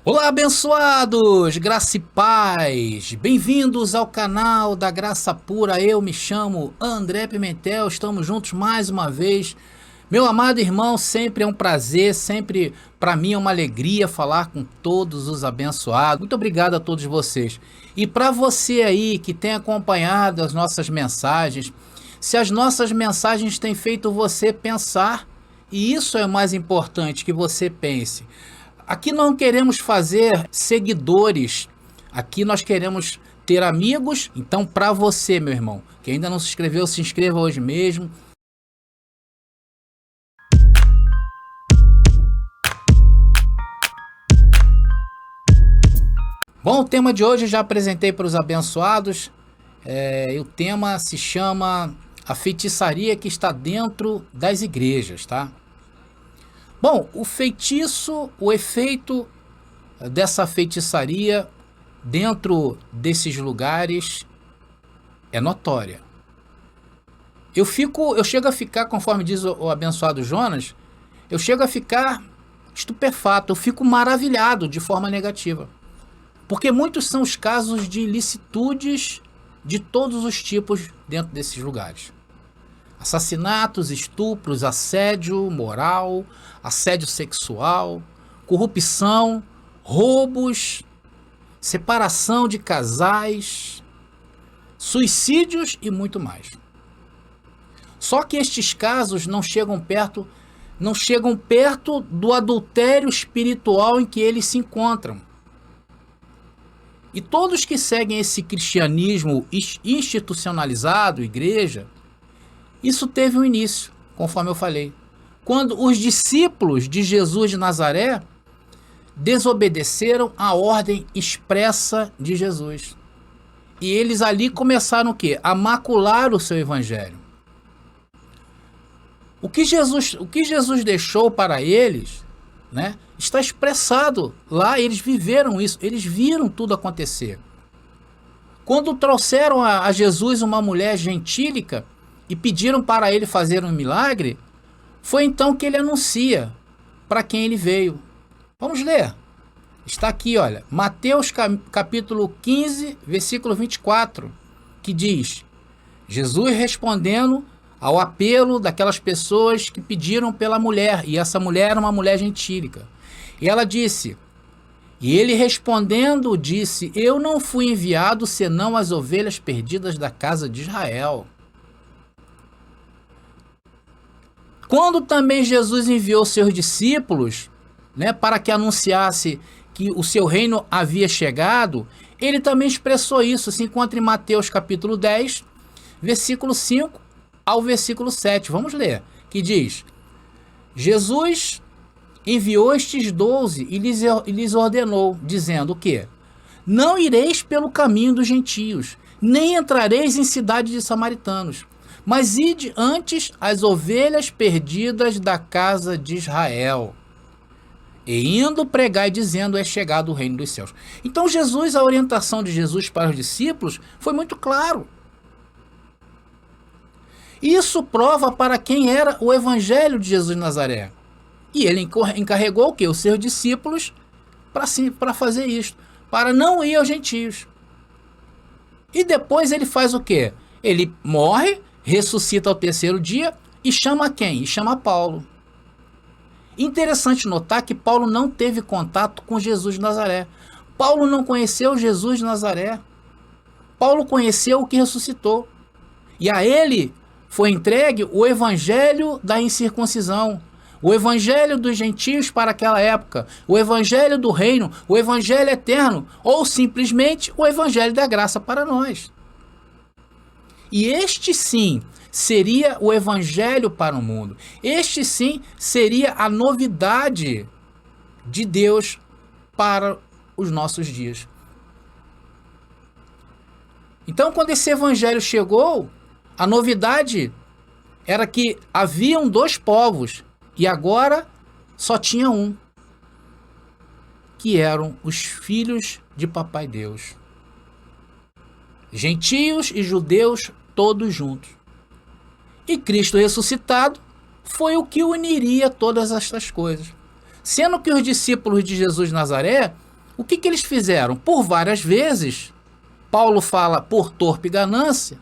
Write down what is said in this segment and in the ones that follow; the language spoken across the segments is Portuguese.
Olá, abençoados, graça e paz, bem-vindos ao canal da Graça Pura. Eu me chamo André Pimentel, estamos juntos mais uma vez. Meu amado irmão, sempre é um prazer, sempre para mim é uma alegria falar com todos os abençoados. Muito obrigado a todos vocês. E para você aí que tem acompanhado as nossas mensagens, se as nossas mensagens têm feito você pensar, e isso é o mais importante, que você pense. Aqui não queremos fazer seguidores, aqui nós queremos ter amigos. Então, para você, meu irmão, que ainda não se inscreveu, se inscreva hoje mesmo. Bom, o tema de hoje eu já apresentei para os abençoados. E o tema se chama a feitiçaria que está dentro das igrejas, tá? Bom, o feitiço, o efeito dessa feitiçaria dentro desses lugares é notória. Eu chego a ficar, conforme diz o abençoado Jonas, eu chego a ficar estupefato, eu fico maravilhado de forma negativa. Porque muitos são os casos de ilicitudes de todos os tipos dentro desses lugares. Assassinatos, estupros, assédio moral, assédio sexual, corrupção, roubos, separação de casais, suicídios e muito mais. Só que estes casos não chegam perto do adultério espiritual em que eles se encontram. E todos que seguem esse cristianismo institucionalizado, igreja, isso teve um início, conforme eu falei. Quando os discípulos de Jesus de Nazaré desobedeceram a ordem expressa de Jesus. E eles ali começaram o quê? A macular o seu evangelho. O que Jesus deixou para eles, né, está expressado lá. Eles viveram isso, eles viram tudo acontecer. Quando trouxeram a Jesus uma mulher gentílica e pediram para ele fazer um milagre, foi então que ele anuncia para quem ele veio. Vamos ler. Está aqui, olha, Mateus capítulo 15, versículo 24, que diz: Jesus respondendo ao apelo daquelas pessoas que pediram pela mulher, e essa mulher era uma mulher gentílica. E ela disse, e ele respondendo disse: eu não fui enviado senão as ovelhas perdidas da casa de Israel. Quando também Jesus enviou seus discípulos, né, para que anunciasse que o seu reino havia chegado, ele também expressou isso. Se encontra em Mateus capítulo 10, versículo 5 ao versículo 7. Vamos ler, que diz: Jesus enviou estes 12 e lhes ordenou, dizendo o quê? Não ireis pelo caminho dos gentios, nem entrareis em cidade de samaritanos, mas ide antes as ovelhas perdidas da casa de Israel. E indo pregai dizendo: é chegado o reino dos céus. Então Jesus, a orientação de Jesus para os discípulos foi muito claro. Isso prova para quem era o evangelho de Jesus de Nazaré. E ele encarregou o quê? Os seus discípulos para fazer isso, para não ir aos gentios. E depois ele faz o quê? Ele morre, ressuscita ao terceiro dia e chama quem? E chama Paulo. Interessante notar que Paulo não teve contato com Jesus de Nazaré. Paulo não conheceu Jesus de Nazaré. Paulo conheceu o que ressuscitou. E a ele foi entregue o evangelho da incircuncisão, o evangelho dos gentios para aquela época, o evangelho do reino, o evangelho eterno, ou simplesmente o evangelho da graça para nós. E este sim seria o evangelho para o mundo. Este sim seria a novidade de Deus para os nossos dias. Então, quando esse evangelho chegou, a novidade era que haviam dois povos e agora só tinha um, que eram os filhos de Papai Deus. Gentios e judeus todos juntos. E Cristo ressuscitado foi o que uniria todas estas coisas. Sendo que os discípulos de Jesus de Nazaré O que eles fizeram? Por várias vezes, Paulo fala por torpe ganância,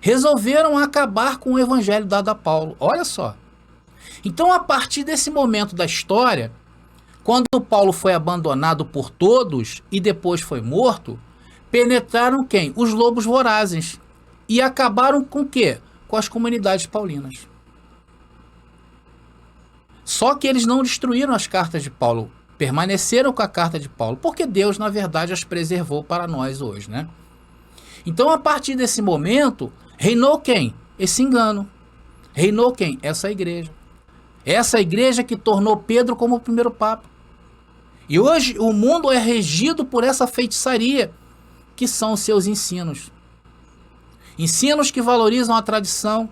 resolveram acabar com o evangelho dado a Paulo. Olha só. Então, a partir desse momento da história, quando Paulo foi abandonado por todos e depois foi morto, penetraram quem? Os lobos vorazes. E acabaram com o quê? Com as comunidades paulinas. Só que eles não destruíram as cartas de Paulo, permaneceram com a carta de Paulo, porque Deus, na verdade, as preservou para nós hoje, né? Então, a partir desse momento, reinou quem? Esse engano. Reinou quem? Essa igreja. Essa igreja que tornou Pedro como o primeiro papa. E hoje o mundo é regido por essa feitiçaria, que são os seus ensinos. Ensinos que valorizam a tradição,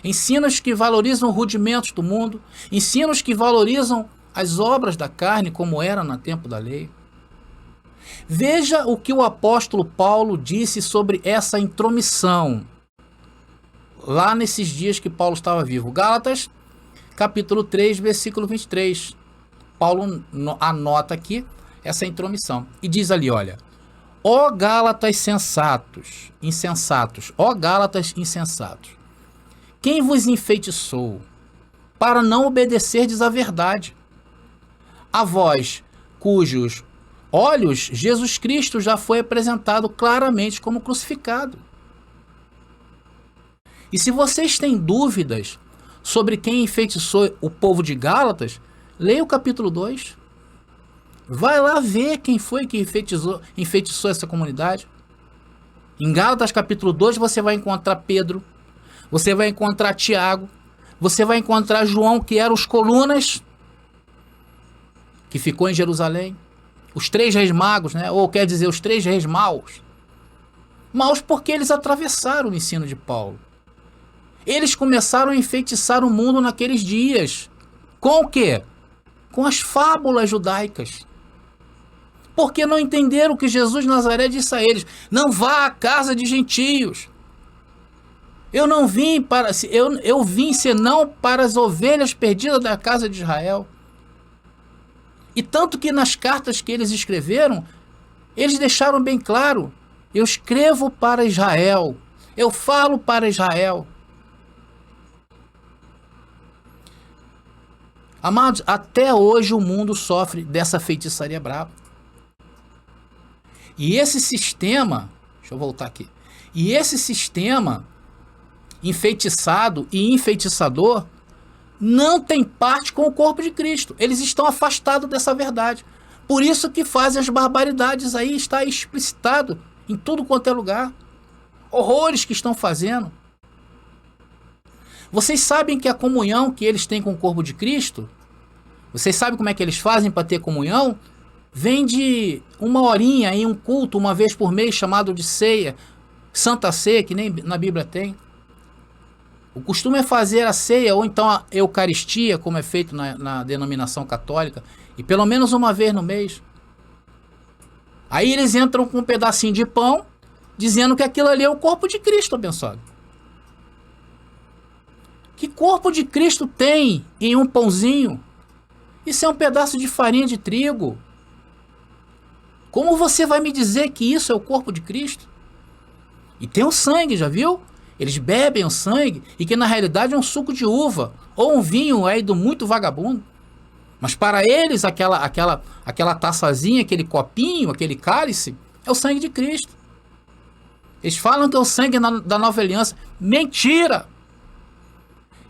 ensinos que valorizam rudimentos do mundo, ensinos que valorizam as obras da carne, como era no tempo da lei. Veja o que o apóstolo Paulo disse sobre essa intromissão, lá nesses dias que Paulo estava vivo. Gálatas, capítulo 3, versículo 23. Paulo anota aqui essa intromissão e diz ali, olha: ó Gálatas insensatos, ó Gálatas insensatos, quem vos enfeitiçou para não obedecerdes à verdade? A vós, cujos olhos Jesus Cristo já foi apresentado claramente como crucificado. E se vocês têm dúvidas sobre quem enfeitiçou o povo de Gálatas, leia o capítulo 2. Vai lá ver quem foi que enfeitiçou essa comunidade. Em Gálatas capítulo 2 você vai encontrar Pedro, você vai encontrar Tiago, você vai encontrar João, que eram os colunas, que ficou em Jerusalém. Os 3 reis magos, né? Ou quer dizer, os 3 reis maus. Maus porque eles atravessaram o ensino de Paulo. Eles começaram a enfeitiçar o mundo naqueles dias. Com o quê? Com as fábulas judaicas. Porque não entenderam que Jesus de Nazaré disse a eles: não vá à casa de gentios. Eu não vim para... Eu vim senão para as ovelhas perdidas da casa de Israel. E tanto que nas cartas que eles escreveram, eles deixaram bem claro: eu escrevo para Israel, eu falo para Israel. Amados, até hoje o mundo sofre dessa feitiçaria brava. E esse sistema, deixa eu voltar aqui, e esse sistema enfeitiçado e enfeitiçador não tem parte com o corpo de Cristo. Eles estão afastados dessa verdade. Por isso que fazem as barbaridades aí, está explicitado em tudo quanto é lugar. Horrores que estão fazendo. Vocês sabem que a comunhão que eles têm com o corpo de Cristo, vocês sabem como é que eles fazem para ter comunhão? Vem de uma horinha em um culto, uma vez por mês, chamado de ceia, Santa Ceia, que nem na Bíblia tem. O costume é fazer a ceia, ou então a Eucaristia, como é feito na denominação católica, e pelo menos uma vez no mês. Aí eles entram com um pedacinho de pão, dizendo que aquilo ali é o corpo de Cristo, abençoado. Que corpo de Cristo tem em um pãozinho? Isso é um pedaço de farinha de trigo. Como você vai me dizer que isso é o corpo de Cristo? E tem o sangue, já viu? Eles bebem o sangue, e que na realidade é um suco de uva, ou um vinho aí do muito vagabundo. Mas para eles, aquela taçazinha, aquele copinho, aquele cálice, é o sangue de Cristo. Eles falam que é o sangue da nova aliança. Mentira!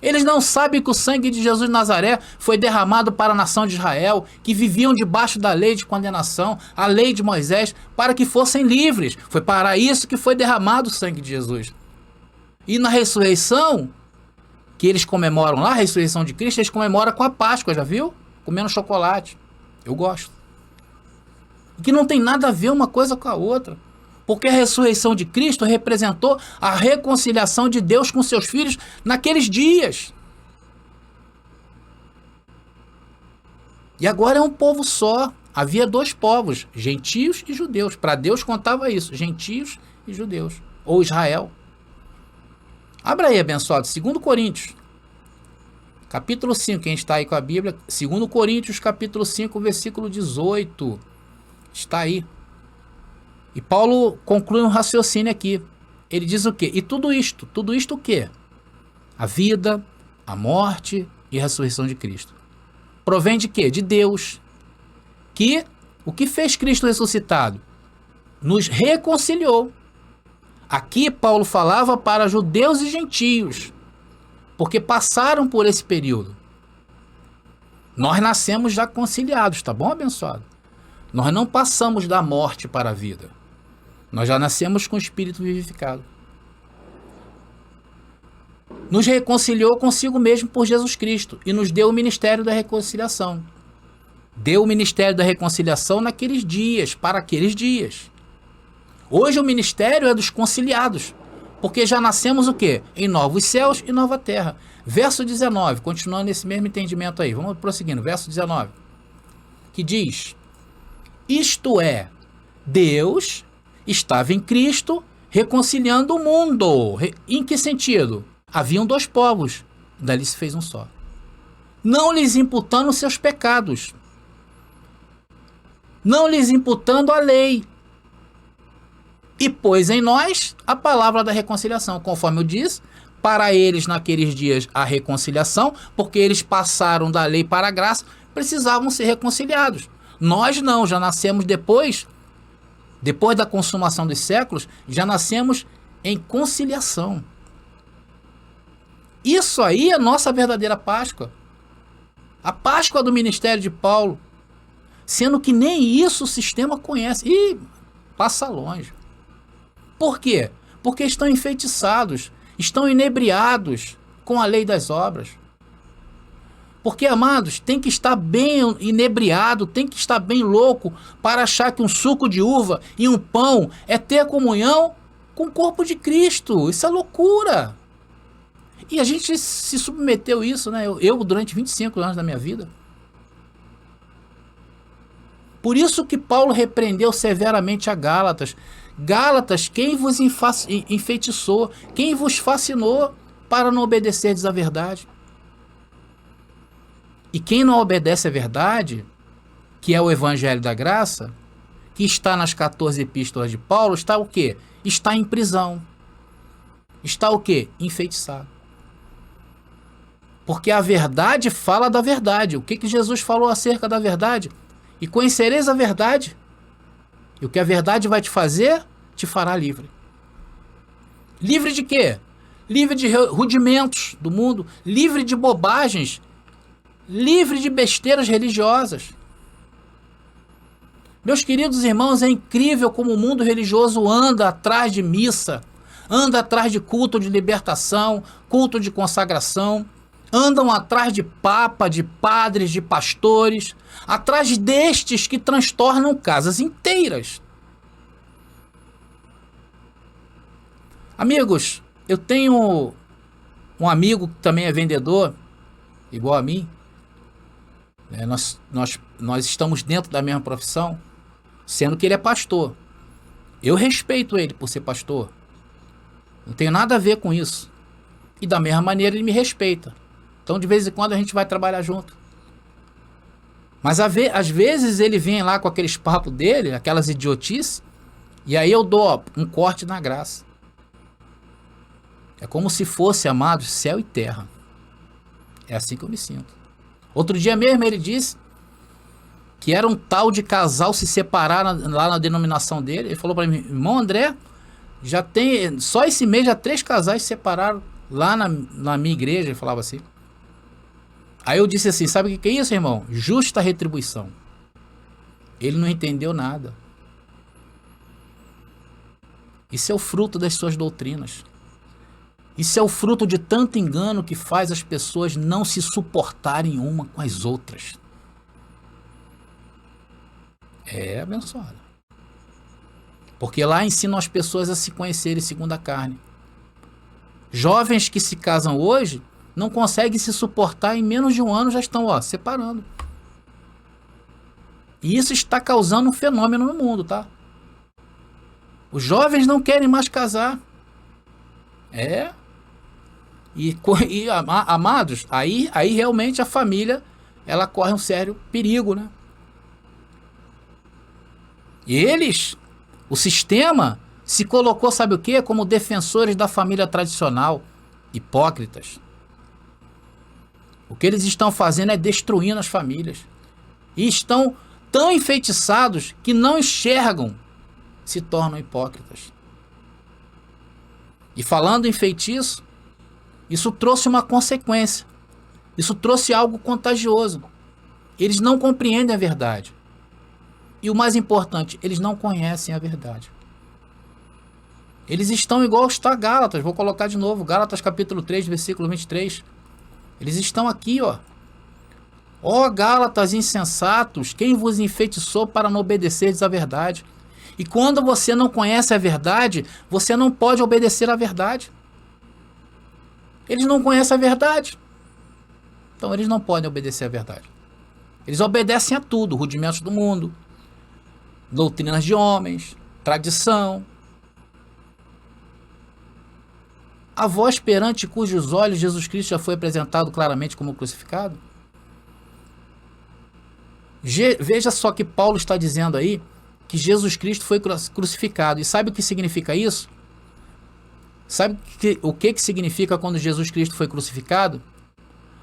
Eles não sabem que o sangue de Jesus de Nazaré foi derramado para a nação de Israel, que viviam debaixo da lei de condenação, a lei de Moisés, para que fossem livres. Foi para isso que foi derramado o sangue de Jesus. E na ressurreição, que eles comemoram lá, a ressurreição de Cristo, eles comemoram com a Páscoa, já viu? Comendo chocolate. Eu gosto. E que não tem nada a ver uma coisa com a outra. Porque a ressurreição de Cristo representou a reconciliação de Deus com seus filhos naqueles dias. E agora é um povo só. Havia 2 povos, gentios e judeus. Para Deus contava isso, gentios e judeus. Ou Israel. Abra aí, abençoado, 2 Coríntios, capítulo 5, quem está aí com a Bíblia, 2 Coríntios, capítulo 5, versículo 18. Está aí. E Paulo conclui um raciocínio aqui. Ele diz o quê? E tudo isto o quê? A vida, a morte e a ressurreição de Cristo. Provém de quê? De Deus. Que o que fez Cristo ressuscitado? Nos reconciliou. Aqui Paulo falava para judeus e gentios, porque passaram por esse período. Nós nascemos já conciliados, tá bom, abençoado? Nós não passamos da morte para a vida. Nós já nascemos com o Espírito vivificado. Nos reconciliou consigo mesmo por Jesus Cristo e nos deu o ministério da reconciliação. Deu o ministério da reconciliação naqueles dias, para aqueles dias. Hoje o ministério é dos conciliados, porque já nascemos o quê? Em novos céus e nova terra. Verso 19, continuando nesse mesmo entendimento aí, vamos prosseguindo, verso 19, que diz: isto é, Deus estava em Cristo reconciliando o mundo. Em que sentido? Haviam dois povos, dali se fez um só. Não lhes imputando seus pecados, não lhes imputando a lei, e pôs em nós a palavra da reconciliação, conforme eu disse, para eles naqueles dias a reconciliação, porque eles passaram da lei para a graça, precisavam ser reconciliados. Nós não, já nascemos depois da consumação dos séculos, já nascemos em conciliação. Isso aí é a nossa verdadeira Páscoa. A Páscoa do ministério de Paulo, sendo que nem isso o sistema conhece. E passa longe. Por quê? Porque estão enfeitiçados, estão inebriados com a lei das obras. Porque, amados, tem que estar bem inebriado, tem que estar bem louco para achar que um suco de uva e um pão é ter comunhão com o corpo de Cristo. Isso é loucura. E a gente se submeteu a isso, né? Eu durante 25 anos da minha vida. Por isso que Paulo repreendeu severamente a Gálatas. Gálatas, quem vos enfeitiçou, quem vos fascinou para não obedecerdes à verdade? E quem não obedece à verdade, que é o Evangelho da Graça, que está nas 14 epístolas de Paulo, está o quê? Está em prisão. Está o quê? Enfeitiçado. Porque a verdade fala da verdade. O que Jesus falou acerca da verdade? E conhecereis a verdade. E o que a verdade vai te fazer, te fará livre. Livre de quê? Livre de rudimentos do mundo, livre de bobagens, livre de besteiras religiosas. Meus queridos irmãos, é incrível como o mundo religioso anda atrás de missa, anda atrás de culto de libertação, culto de consagração, andam atrás de papa, de padres, de pastores, atrás destes que transtornam casas inteiras. Amigos, eu tenho um amigo que também é vendedor, igual a mim. Nós estamos dentro da mesma profissão, sendo que ele é pastor. Eu respeito ele por ser pastor. Não tenho nada a ver com isso. E da mesma maneira ele me respeita. Então de vez em quando a gente vai trabalhar junto. Mas às vezes ele vem lá com aqueles papos dele, aquelas idiotices, e aí eu dou um corte na graça. É como se fosse, amados, céu e terra. É assim que eu me sinto. Outro dia mesmo ele disse que era um tal de casal se separar lá na denominação dele. Ele falou para mim: irmão André, já tem, só esse mês já 3 casais se separaram lá na minha igreja. Ele falava assim. Aí eu disse assim: sabe o que é isso, irmão? Justa retribuição. Ele não entendeu nada. Isso é o fruto das suas doutrinas. Isso é o fruto de tanto engano que faz as pessoas não se suportarem uma com as outras. É abençoado. Porque lá ensinam as pessoas a se conhecerem segundo a carne. Jovens que se casam hoje não conseguem se suportar, em menos de um ano já estão separando. E isso está causando um fenômeno no mundo, tá? Os jovens não querem mais casar. E amados, aí realmente a família ela corre um sério perigo, né? Eles, o sistema, se colocou, sabe o quê? Como defensores da família tradicional, hipócritas. O que eles estão fazendo é destruindo as famílias. E estão tão enfeitiçados que não enxergam, se tornam hipócritas. E falando em feitiço, isso trouxe uma consequência. Isso trouxe algo contagioso. Eles não compreendem a verdade. E o mais importante, eles não conhecem a verdade. Eles estão igual está Gálatas, vou colocar de novo, Gálatas capítulo 3, versículo 23. Eles estão aqui, ó. Ó Gálatas insensatos, quem vos enfeitiçou para não obedecerdes à verdade? E quando você não conhece a verdade, você não pode obedecer à verdade. Eles não conhecem a verdade. Então eles não podem obedecer à verdade. Eles obedecem a tudo, rudimentos do mundo, doutrinas de homens, tradição. A voz perante cujos olhos Jesus Cristo já foi apresentado claramente como crucificado? Veja só que Paulo está dizendo aí que Jesus Cristo foi crucificado. E sabe o que significa isso? Sabe o que significa quando Jesus Cristo foi crucificado?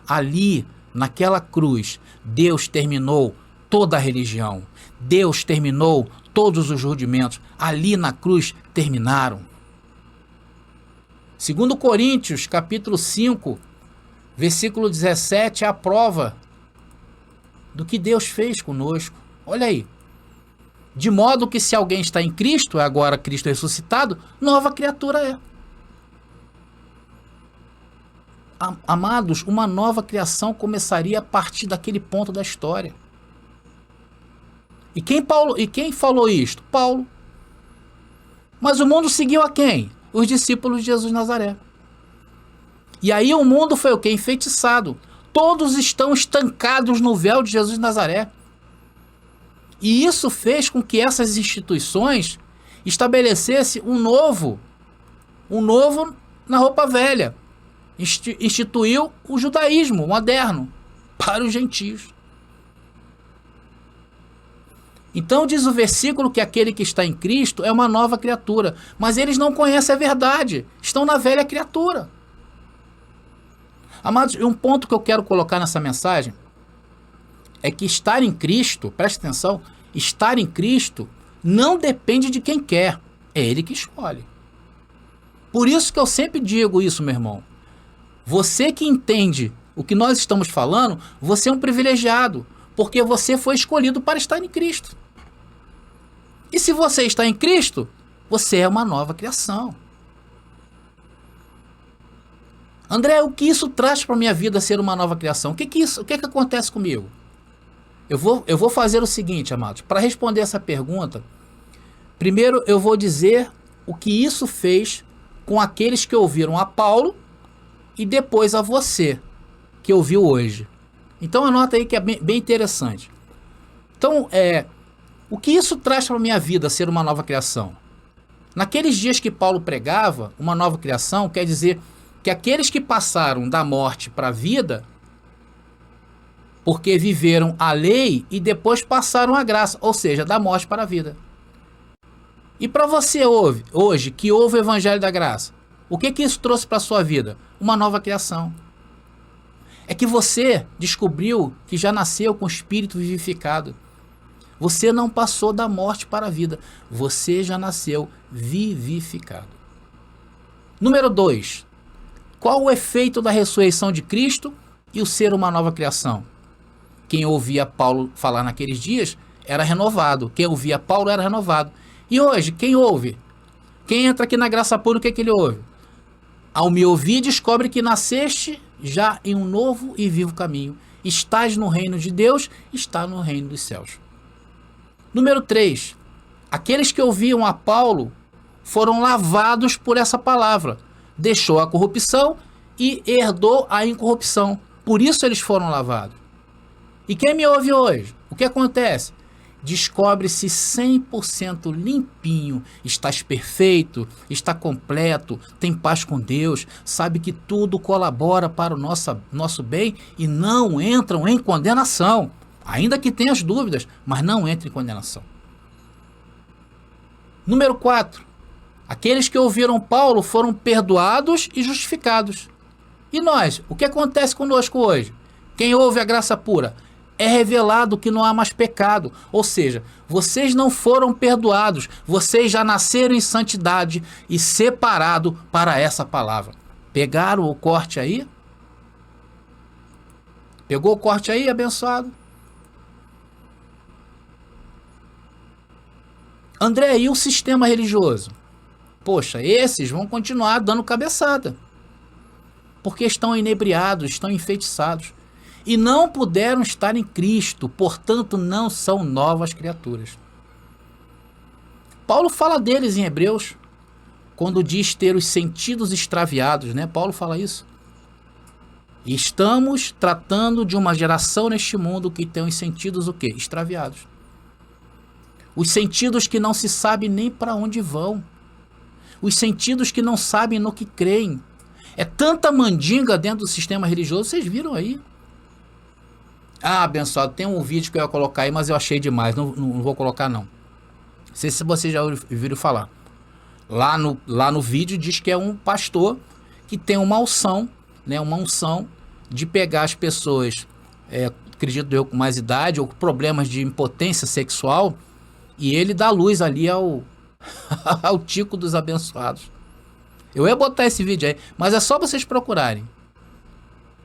Ali, naquela cruz, Deus terminou toda a religião. Deus terminou todos os rudimentos. Ali na cruz terminaram. Segundo Coríntios, capítulo 5, versículo 17, é a prova do que Deus fez conosco. Olha aí. De modo que se alguém está em Cristo, agora Cristo ressuscitado, nova criatura é. Amados, uma nova criação começaria a partir daquele ponto da história. E quem falou isto? Paulo. Mas o mundo seguiu a quem? Os discípulos de Jesus Nazaré. E aí o mundo foi o quê? Enfeitiçado. Todos estão estancados no véu de Jesus Nazaré. E isso fez com que essas instituições estabelecessem um novo na roupa velha. Instituiu o judaísmo moderno para os gentios. Então diz o versículo que aquele que está em Cristo é uma nova criatura, mas eles não conhecem a verdade, estão na velha criatura. Amados, um ponto que eu quero colocar nessa mensagem é que estar em Cristo, preste atenção, estar em Cristo não depende de quem quer, é Ele que escolhe. Por isso que eu sempre digo isso, meu irmão. Você que entende o que nós estamos falando, você é um privilegiado, porque você foi escolhido para estar em Cristo. E se você está em Cristo, você é uma nova criação. André, o que isso traz para a minha vida ser uma nova criação? O que acontece comigo? Eu vou fazer o seguinte, amados, para responder essa pergunta, primeiro eu vou dizer o que isso fez com aqueles que ouviram a Paulo e depois a você, que ouviu hoje. Então anota aí que é bem interessante. Então, o que isso traz para a minha vida ser uma nova criação? Naqueles dias que Paulo pregava, uma nova criação quer dizer que aqueles que passaram da morte para a vida, porque viveram a lei e depois passaram a graça, ou seja, da morte para a vida. E para você hoje, que ouve o Evangelho da Graça, o que isso trouxe para a sua vida? Uma nova criação. É que você descobriu que já nasceu com o espírito vivificado. Você não passou da morte para a vida. Você já nasceu vivificado. Número 2. Qual o efeito da ressurreição de Cristo e o ser uma nova criação? Quem ouvia Paulo falar naqueles dias era renovado. Quem ouvia Paulo era renovado. E hoje, quem ouve? Quem entra aqui na graça pura, o que ele ouve? Ao me ouvir, descobre que nasceste já em um novo e vivo caminho. Estás no reino de Deus, está no reino dos céus. Número 3. Aqueles que ouviam a Paulo foram lavados por essa palavra. Deixou a corrupção e herdou a incorrupção. Por isso eles foram lavados. E quem me ouve hoje? O que acontece? Descobre-se 100% limpinho, estás perfeito, está completo, tem paz com Deus, sabe que tudo colabora para o nosso bem e não entram em condenação. Ainda que tenha as dúvidas, mas não entra em condenação. Número 4. Aqueles que ouviram Paulo foram perdoados e justificados. E nós? O que acontece conosco hoje? Quem ouve a graça pura? É revelado que não há mais pecado. Ou seja, vocês não foram perdoados. Vocês já nasceram em santidade e separado para essa palavra. Pegaram o corte aí? Pegou o corte aí, abençoado? André, e o sistema religioso? Poxa, esses vão continuar dando cabeçada. Porque estão inebriados, estão enfeitiçados. E não puderam estar em Cristo, portanto não são novas criaturas. Paulo fala deles em Hebreus, quando diz ter os sentidos extraviados, né? Paulo fala isso. E estamos tratando de uma geração neste mundo que tem os sentidos o quê? Extraviados. Os sentidos que não se sabe nem para onde vão. Os sentidos que não sabem no que creem. É tanta mandinga dentro do sistema religioso, vocês viram aí? Ah, abençoado, tem um vídeo que eu ia colocar aí, mas eu achei demais, não vou colocar não. Não sei se vocês já ouviram falar. Lá no vídeo diz que é um pastor que tem uma unção, né, uma unção de pegar as pessoas, acredito eu, com mais idade ou com problemas de impotência sexual, e ele dá luz ali ao tico dos abençoados. Eu ia botar esse vídeo aí, mas é só vocês procurarem.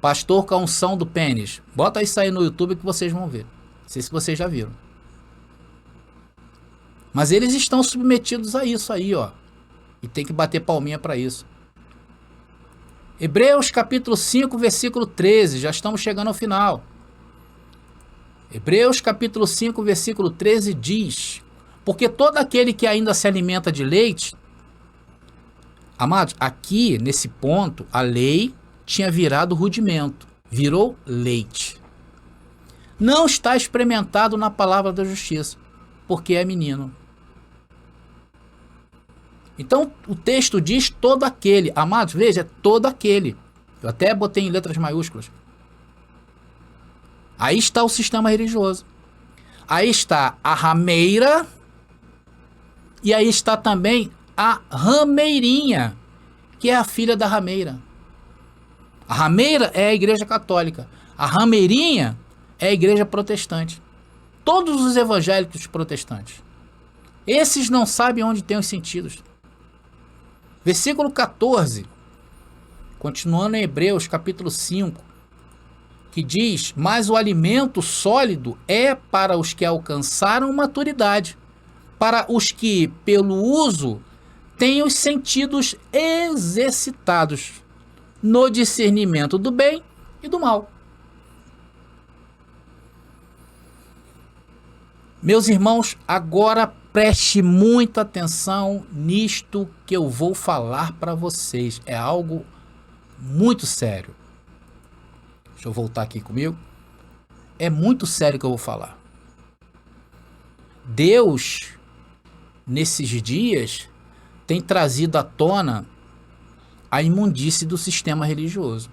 Pastor com a unção do pênis. Bota isso aí no YouTube que vocês vão ver. Não sei se vocês já viram. Mas eles estão submetidos a isso aí, ó. E tem que bater palminha para isso. Hebreus capítulo 5, versículo 13. Já estamos chegando ao final. Hebreus capítulo 5, versículo 13 diz: porque todo aquele que ainda se alimenta de leite... Amados, aqui nesse ponto, a lei tinha virado rudimento, virou leite. Não está experimentado na palavra da justiça, porque é menino. Então o texto diz todo aquele. Amados, veja, é todo aquele. Eu até botei em letras maiúsculas. Aí está o sistema religioso. Aí está a rameira. E aí está também a rameirinha, que é a filha da rameira. A rameira é a igreja católica. A rameirinha é a igreja protestante. Todos os evangélicos protestantes. Esses não sabem onde tem os sentidos. Versículo 14. Continuando em Hebreus capítulo 5. Que diz: mas o alimento sólido é para os que alcançaram maturidade. Para os que, pelo uso, têm os sentidos exercitados no discernimento do bem e do mal. Meus irmãos, agora preste muita atenção nisto que eu vou falar para vocês. É algo muito sério. Deixa eu voltar aqui comigo. É muito sério que eu vou falar. Deus, nesses dias, tem trazido à tona a imundície do sistema religioso.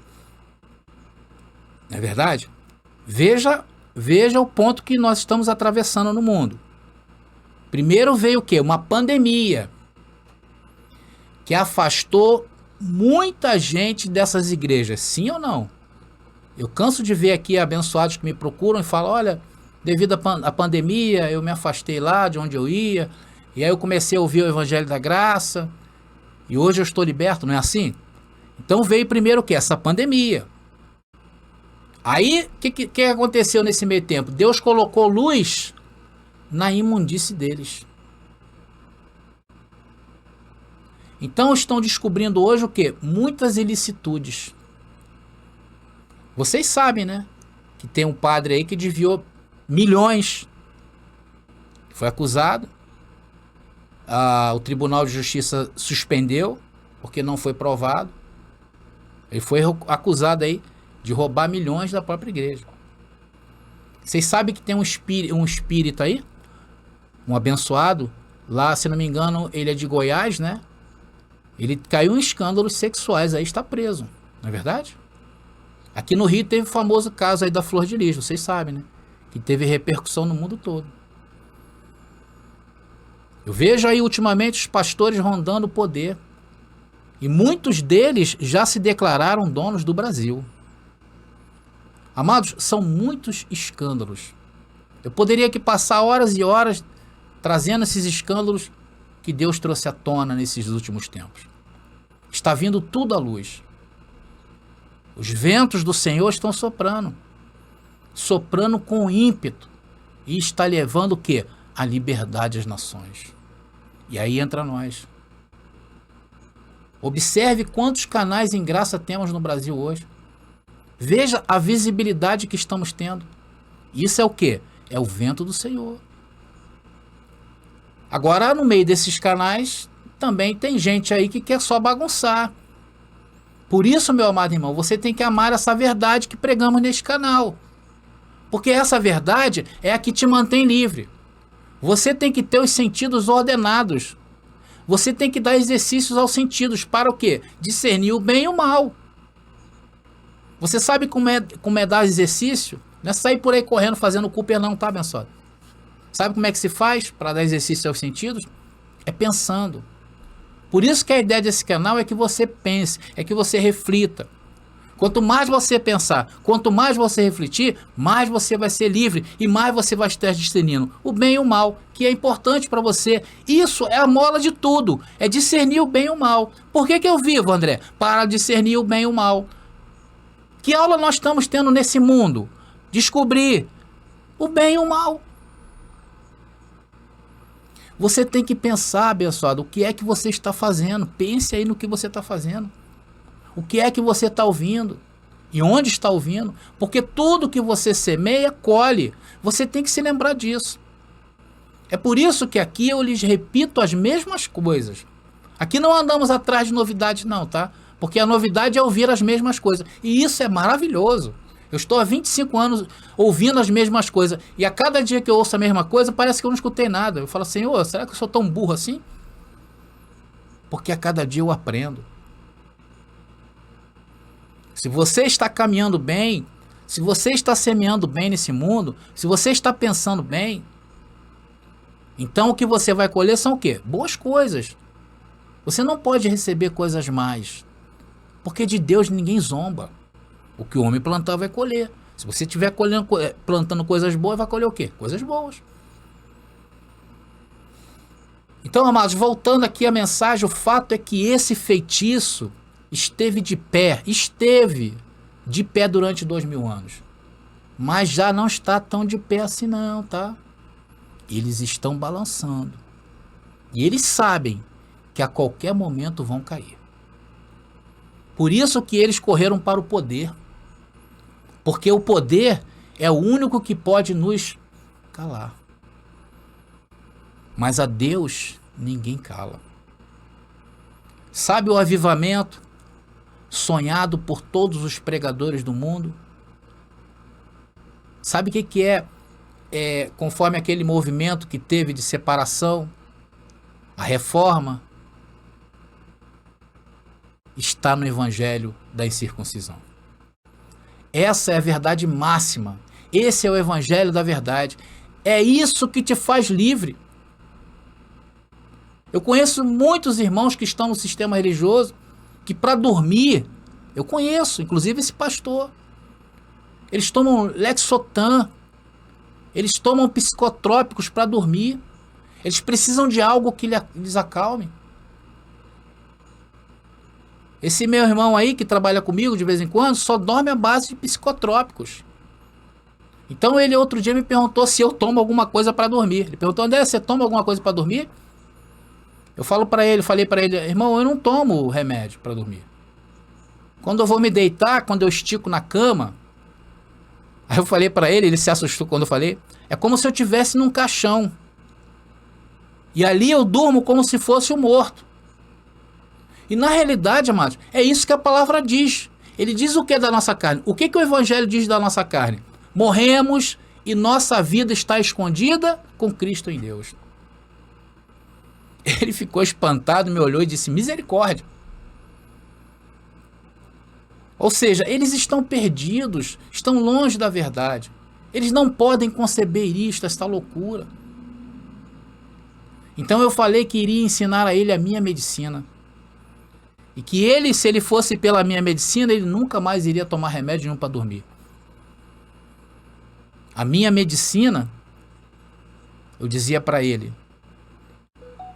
Não é verdade? Veja o ponto que nós estamos atravessando no mundo. Primeiro veio o quê? Uma pandemia que afastou muita gente dessas igrejas. Sim ou não? Eu canso de ver aqui abençoados que me procuram e falam: olha, devido à pandemia, eu me afastei lá de onde eu ia, e aí eu comecei a ouvir o Evangelho da Graça, e hoje eu estou liberto, não é assim? Então veio primeiro o quê? Essa pandemia. Aí, o que aconteceu nesse meio tempo? Deus colocou luz na imundície deles. Então estão descobrindo hoje o quê? Muitas ilicitudes. Vocês sabem, né? Que tem um padre aí que desviou milhões. Foi acusado. O Tribunal de Justiça suspendeu, porque não foi provado. Ele foi acusado aí de roubar milhões da própria igreja. Vocês sabem que tem um espírito aí? Um abençoado. Lá, se não me engano, ele é de Goiás, né? Ele caiu em escândalos sexuais, aí está preso. Não é verdade? Aqui no Rio teve o famoso caso aí da Flor de Lis, vocês sabem, né? Que teve repercussão no mundo todo. Eu vejo aí ultimamente os pastores rondando o poder. E muitos deles já se declararam donos do Brasil. Amados, são muitos escândalos. Eu poderia aqui passar horas e horas trazendo esses escândalos que Deus trouxe à tona nesses últimos tempos. Está vindo tudo à luz. Os ventos do Senhor estão soprando. Soprando com ímpeto. E está levando o quê? A liberdade às nações. E aí entra nós. Observe quantos canais em graça temos no Brasil hoje. Veja a visibilidade que estamos tendo. Isso é o quê? É o vento do Senhor. Agora, no meio desses canais, também tem gente aí que quer só bagunçar. Por isso, meu amado irmão, você tem que amar essa verdade que pregamos neste canal. Porque essa verdade é a que te mantém livre. Você tem que ter os sentidos ordenados. Você tem que dar exercícios aos sentidos para o quê? Discernir o bem e o mal. Você sabe como é dar exercício? Não é sair por aí correndo fazendo Cooper não, tá, abençoado? Sabe como é que se faz para dar exercício aos sentidos? É pensando. Por isso que a ideia desse canal é que você pense, é que você reflita. Quanto mais você pensar, quanto mais você refletir, mais você vai ser livre e mais você vai estar discernindo o bem e o mal, que é importante para você. Isso é a mola de tudo, é discernir o bem e o mal. Por que eu vivo, André? Para discernir o bem e o mal. Que aula nós estamos tendo nesse mundo? Descobrir o bem e o mal. Você tem que pensar, abençoado, o que é que você está fazendo. Pense aí no que você está fazendo. O que é que você está ouvindo? E onde está ouvindo? Porque tudo que você semeia, colhe. Você tem que se lembrar disso. É por isso que aqui eu lhes repito as mesmas coisas. Aqui não andamos atrás de novidades não, tá? Porque a novidade é ouvir as mesmas coisas. E isso é maravilhoso. Eu estou há 25 anos ouvindo as mesmas coisas. E a cada dia que eu ouço a mesma coisa, parece que eu não escutei nada. Eu falo, Senhor, será que eu sou tão burro assim? Porque a cada dia eu aprendo. Se você está caminhando bem, se você está semeando bem nesse mundo, se você está pensando bem, então o que você vai colher são o quê? Boas coisas. Você não pode receber coisas más, porque de Deus ninguém zomba. O que o homem plantar vai colher. Se você estiver plantando coisas boas, vai colher o quê? Coisas boas. Então, amados, voltando aqui à mensagem, o fato é que esse feitiço esteve de pé durante 2000 anos. Mas já não está tão de pé assim não, tá? Eles estão balançando. E eles sabem que a qualquer momento vão cair. Por isso que eles correram para o poder. Porque o poder é o único que pode nos calar. Mas a Deus ninguém cala. Sabe o avivamento sonhado por todos os pregadores do mundo? Sabe o que é, conforme aquele movimento que teve de separação, a reforma? Está no evangelho da incircuncisão. Essa é a verdade máxima. Esse é o evangelho da verdade. É isso que te faz livre. Eu conheço muitos irmãos que estão no sistema religioso que para dormir, eu conheço, inclusive esse pastor, eles tomam Lexotan, eles tomam psicotrópicos para dormir, eles precisam de algo que lhes acalme. Esse meu irmão aí que trabalha comigo de vez em quando só dorme à base de psicotrópicos. Então ele outro dia me perguntou se eu tomo alguma coisa para dormir. Ele perguntou, André, você toma alguma coisa para dormir? Eu falei para ele, irmão, eu não tomo remédio para dormir. Quando eu vou me deitar, quando eu estico na cama, aí eu falei para ele se assustou quando eu falei, é como se eu estivesse num caixão. E ali eu durmo como se fosse um morto. E na realidade, amados, é isso que a palavra diz. Ele diz o que da nossa carne? O que o evangelho diz da nossa carne? Morremos e nossa vida está escondida com Cristo em Deus. Ele ficou espantado, me olhou e disse, misericórdia. Ou seja, eles estão perdidos, estão longe da verdade. Eles não podem conceber isto, esta loucura. Então eu falei que iria ensinar a ele a minha medicina. E que ele, se ele fosse pela minha medicina, ele nunca mais iria tomar remédio nenhum para dormir. A minha medicina, eu dizia para ele,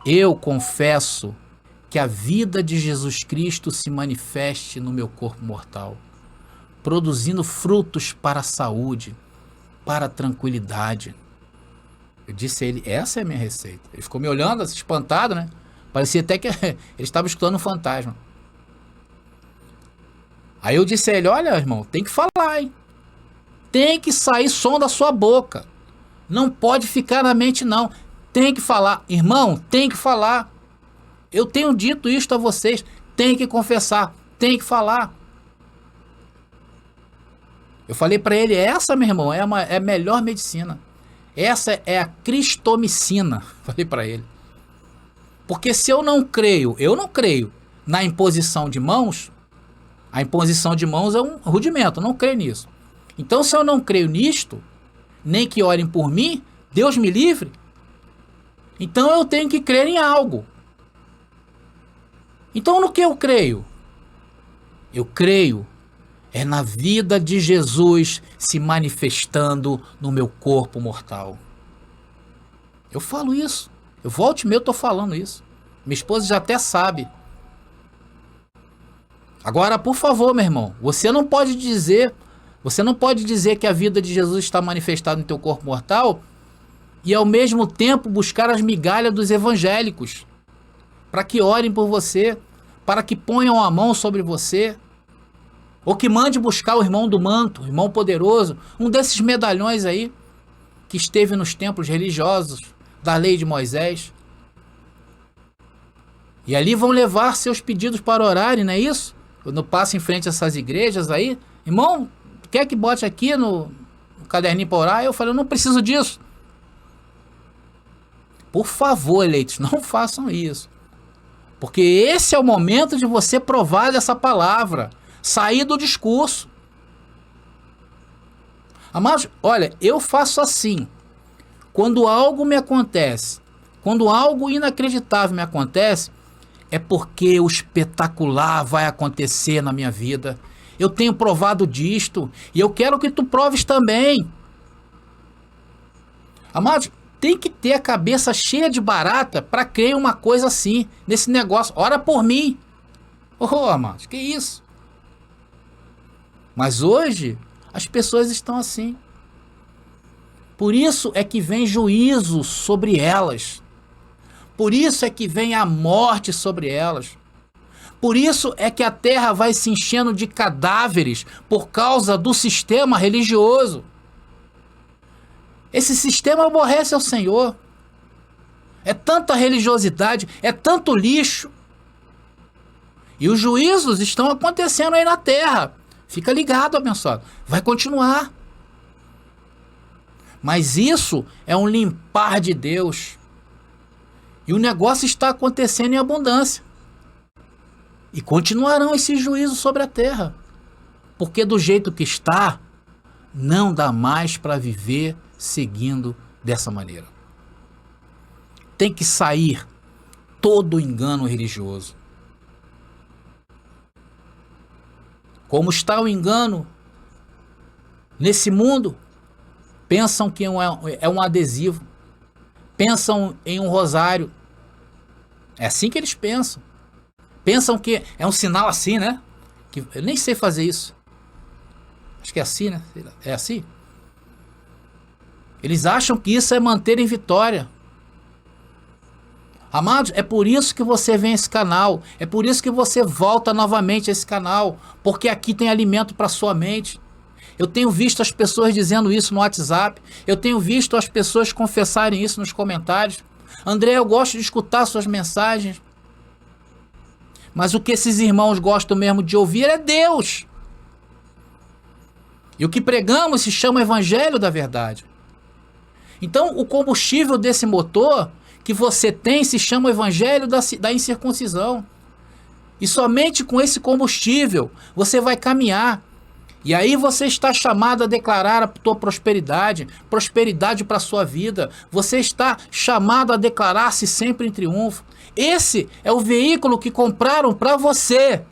eu confesso que a vida de Jesus Cristo se manifeste no meu corpo mortal, produzindo frutos para a saúde, para a tranquilidade. Eu disse a ele, essa é a minha receita. Ele ficou me olhando, assim, espantado, né? Parecia até que ele estava escutando um fantasma. Aí eu disse a ele, olha, irmão, tem que falar, hein? Tem que sair som da sua boca. Não pode ficar na mente, não. Tem que falar. Irmão, tem que falar. Eu tenho dito isto a vocês. Tem que confessar. Tem que falar. Eu falei para ele, essa, meu irmão, é a melhor medicina. Essa é a cristomicina. Falei para ele. Porque se eu não creio na imposição de mãos, a imposição de mãos é um rudimento, eu não creio nisso. Então, se eu não creio nisto, nem que orem por mim, Deus me livre, então eu tenho que crer em algo. Então, no que eu creio? Eu creio na vida de Jesus se manifestando no meu corpo mortal. Eu falo isso. Eu volto e meio estou falando isso. Minha esposa já até sabe. Agora, por favor, meu irmão, você não pode dizer que a vida de Jesus está manifestada no teu corpo mortal e ao mesmo tempo buscar as migalhas dos evangélicos para que orem por você, para que ponham a mão sobre você, ou que mande buscar o irmão do manto, o irmão poderoso, um desses medalhões aí que esteve nos templos religiosos da lei de Moisés. E ali vão levar seus pedidos para orarem, não é isso? Quando passo em frente a essas igrejas aí, irmão, quer que bote aqui no caderninho para orar? Eu falei, eu não preciso disso. Por favor, eleitos, não façam isso. Porque esse é o momento de você provar dessa palavra, sair do discurso. Amados, olha, eu faço assim. Quando algo me acontece, quando algo inacreditável me acontece, é porque o espetacular vai acontecer na minha vida. Eu tenho provado disto e eu quero que tu proves também. Amados, tem que ter a cabeça cheia de barata para crer em uma coisa assim, nesse negócio. Ora por mim. Oh, amados, que isso? Mas hoje, as pessoas estão assim. Por isso é que vem juízo sobre elas. Por isso é que vem a morte sobre elas. Por isso é que a terra vai se enchendo de cadáveres por causa do sistema religioso. Esse sistema aborrece ao Senhor. É tanta religiosidade, é tanto lixo. E os juízos estão acontecendo aí na terra. Fica ligado, abençoado. Vai continuar. Mas isso é um limpar de Deus. E o negócio está acontecendo em abundância. E continuarão esses juízos sobre a terra. Porque do jeito que está, não dá mais para viver seguindo dessa maneira. Tem que sair todo o engano religioso. Como está o engano nesse mundo? Pensam que é um adesivo. Pensam em um rosário. É assim que eles pensam. Pensam que é um sinal assim, né? Que eu nem sei fazer isso. Acho que é assim, né? É assim? Eles acham que isso é manter em vitória. Amados, é por isso que você vem a esse canal. É por isso que você volta novamente a esse canal. Porque aqui tem alimento para sua mente. Eu tenho visto as pessoas dizendo isso no WhatsApp. Eu tenho visto as pessoas confessarem isso nos comentários. André, eu gosto de escutar suas mensagens. Mas o que esses irmãos gostam mesmo de ouvir é Deus. E o que pregamos se chama Evangelho da Verdade. Então, o combustível desse motor que você tem se chama Evangelho da incircuncisão. E somente com esse combustível você vai caminhar. E aí você está chamado a declarar a tua prosperidade, prosperidade para a sua vida. Você está chamado a declarar-se sempre em triunfo. Esse é o veículo que compraram para você.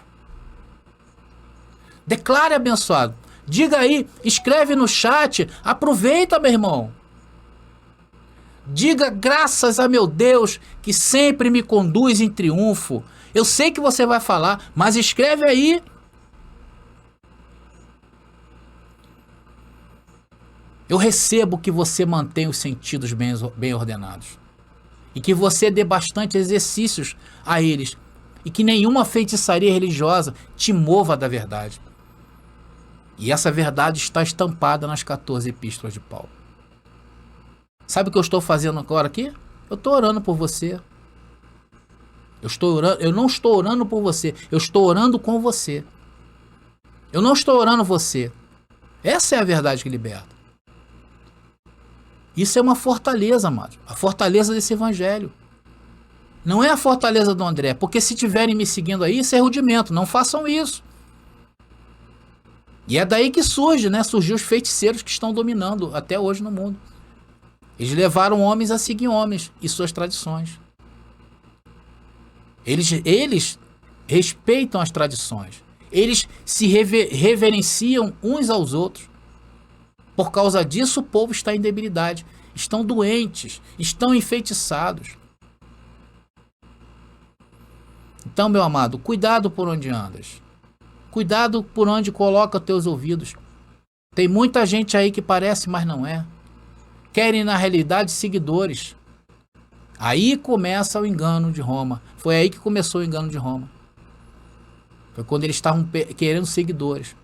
Declare, abençoado. Diga aí, escreve no chat, aproveita, meu irmão. Diga graças a meu Deus que sempre me conduz em triunfo. Eu sei que você vai falar, mas escreve aí. Eu recebo que você mantenha os sentidos bem ordenados. E que você dê bastante exercícios a eles. E que nenhuma feitiçaria religiosa te mova da verdade. E essa verdade está estampada nas 14 epístolas de Paulo. Sabe o que eu estou fazendo agora aqui? Eu estou orando por você. Eu não estou orando por você. Eu estou orando com você. Eu não estou orando você. Essa é a verdade que liberta. Isso é uma fortaleza, amado. A fortaleza desse evangelho. Não é a fortaleza do André. Porque se tiverem me seguindo aí, isso é rudimento. Não façam isso. E é daí que surge, né? Surgiu os feiticeiros que estão dominando até hoje no mundo. Eles levaram homens a seguir homens e suas tradições. Eles respeitam as tradições. Eles se reverenciam uns aos outros. Por causa disso, o povo está em debilidade. Estão doentes. Estão enfeitiçados. Então, meu amado, cuidado por onde andas. Cuidado por onde coloca teus ouvidos. Tem muita gente aí que parece, mas não é. Querem, na realidade, seguidores. Aí começa o engano de Roma. Foi aí que começou o engano de Roma. Foi quando eles estavam querendo seguidores.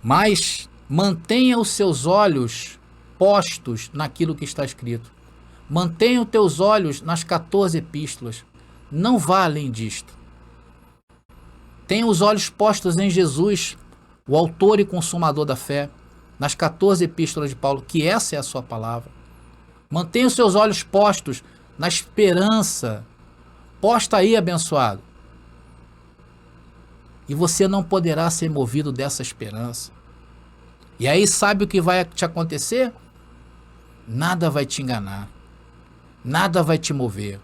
Mas mantenha os seus olhos postos naquilo que está escrito. Mantenha os teus olhos nas 14 epístolas. Não vá além disto. Tenha os olhos postos em Jesus, o autor e consumador da fé, nas 14 epístolas de Paulo, que essa é a sua palavra. Mantenha os seus olhos postos na esperança. Posta aí, abençoado. E você não poderá ser movido dessa esperança. E aí sabe o que vai te acontecer? Nada vai te enganar. Nada vai te mover.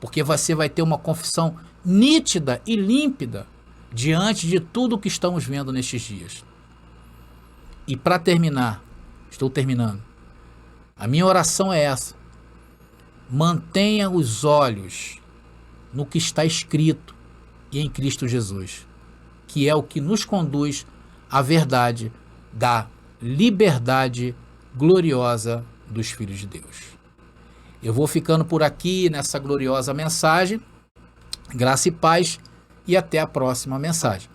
Porque você vai ter uma confissão nítida e límpida diante de tudo o que estamos vendo nestes dias. E para terminar, estou terminando. A minha oração é essa. Mantenha os olhos no que está escrito e em Cristo Jesus, que é o que nos conduz à verdade da liberdade gloriosa dos filhos de Deus. Eu vou ficando por aqui nessa gloriosa mensagem. Graça e paz e até a próxima mensagem.